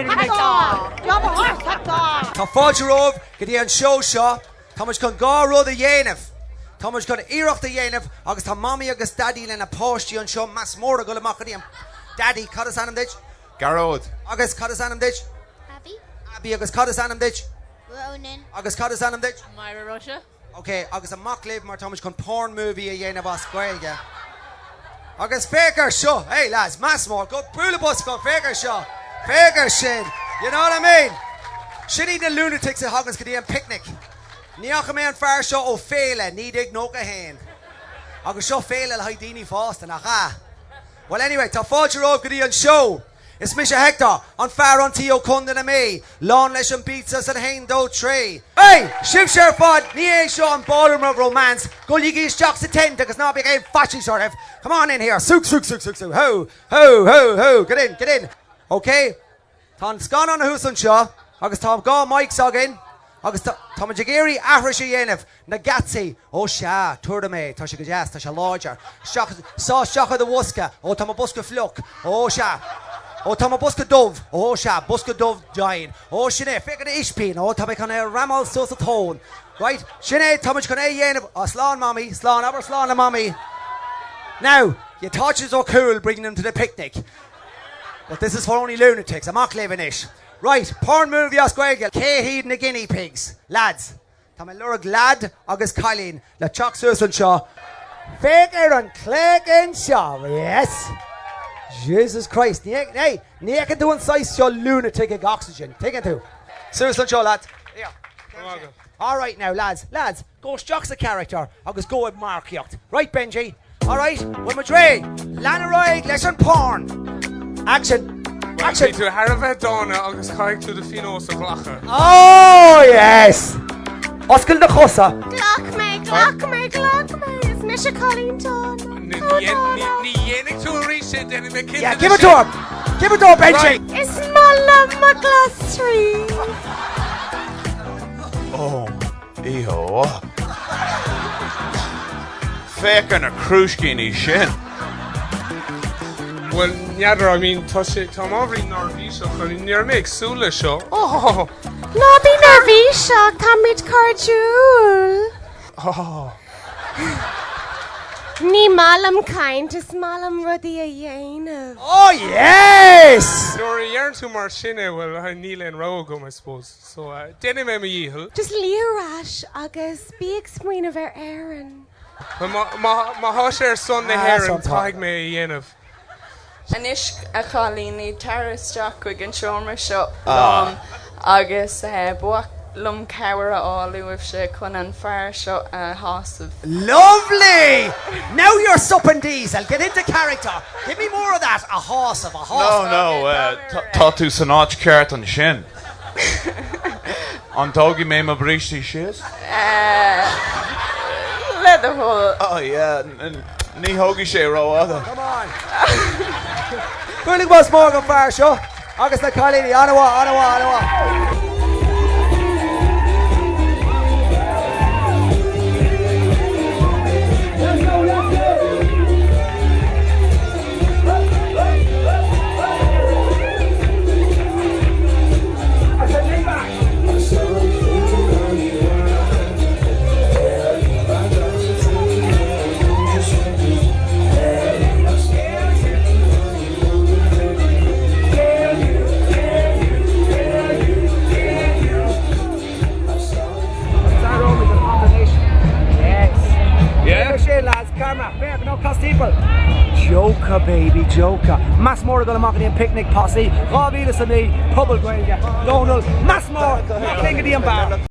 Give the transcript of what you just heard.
Hector! You have a horse, Hector! Tá fáidirróh go dtí an show seo, tá muid chun gá rud a dhéanamh. Tá muid chun iirecht a dhéanamh, agus tá mammy agus daddy lena póistí an seo mas mór a go amach dtíam. Daddy, cad is anam dit? Garrod. Agus cad is anam dit? Abby. Abby, agus cad is anam dit? Ronan. Agus cad is anam dit? Myra Russia. Okay, agus amach libh mar tá muid chun porn movie a dhéanamh as Gaeilge. Agus fécar seo, hey lads, mas mór, go brúlabus go fécar seo. Fécar sin, you know what I mean? Sinní the lunatics a haggans go dtí an picnic. Níocha mé an fear seo ó féile, ní dig nóga hain. Agus seo féile le haid daoine fásta nach cha. Well anyway, tá fáidirróh go dtí an show. Is mis Hector, an fear an tío cundan a mé. Lán leis an pizzas an hain dó tré. Hey, sib sér fad, ní é seo an ballroom of romance. Go lígí isteach sa tent agus ná big é fashion sort of. Come on in here, souk. Ho. Get in. Okay, tá scan an a hús an seo, agus tá gá mics agin, agus tá ma jagéirí ahra sé dhéanamh na gatsaí. Ó se, tuair mé, tá sé go jazz, tá sé láidir. Sá seacha de wusca, ó tá ma busca fluc, ó se. Ó tá ma busca dubh, ó se, busca dubh dain. Ó sinné, féidir de ispín, ó tá ma chun é ramal sus a tón. Right, sinné, tá ma chun é dhéanamh, ó slán mammy, slán aber slán na mammy. Now, you thought you were so cool bringing them to the picnic. But this is for only lunatics. I'm not living it. Right, porn movie as Gaeilge. Céhíd na guinea pigs. Lads, tá me lurg lad agus Colleen le teach Susan seo. Féidir an cléigin seo, yes. Jesus Christ. Hey, ní can do an size seo lunatic ag oxygen. Take it to. Susan seo, lads. Here. All right now, lads, go struck a character agus go with Mark Yocht. Right, Benji? All right, with Madre. Lanaroig, lesson porn. Action. Action. To Harvard Donna agus caig to the Finos of Glacha. Oh, yes. Oscar de Cosa. Glock me. It's Misha Colleen Donna. Ní dhéananig tú a ríise déanana me cin. Yeah, give it to him. Give it to him, Benji. It's Mallam McGlustry. Oh, iho. Féicear na cruiscín í sin. Well, neadar, I mean, tá ábhrí Norvíseach chun níor méid súla seo. Oh! No, bí Norvíseach, tá mid cardúil. Oh! Ní Mallam caint, is Mallam rudí a dhéanamh. Oh, yes! Nuair a dhearann tú mar sinne, well, níl an rá gom, I suppose. So, déanana mé dhíthil. Just líorás agus bí explain a bheith éireann. Má há sé ar son na héireann taig mé a dhéanamh. Anis a chalíní taristeach chuig an seomra seo agus buach lum cehar álaí with sé chun an fear seo hásamh. Lovely! Now you're supping diesel. Get into character. Give me more of that. A horse. No, tá tú san áit ceart an sin. An tógi mé ma brístí sios? Let the whole... Oh, yeah. Ní hógi sé róada. Come on. Fulig was morgan fear seo. Agus na Colleen, anwa. Lads, camera, fair, no cost people. Joker, baby, Joker. Mass more than a marketing picnic posse. Robbie, listen to me. Puball Gaeilge. Donald, mass more. Think of the bar.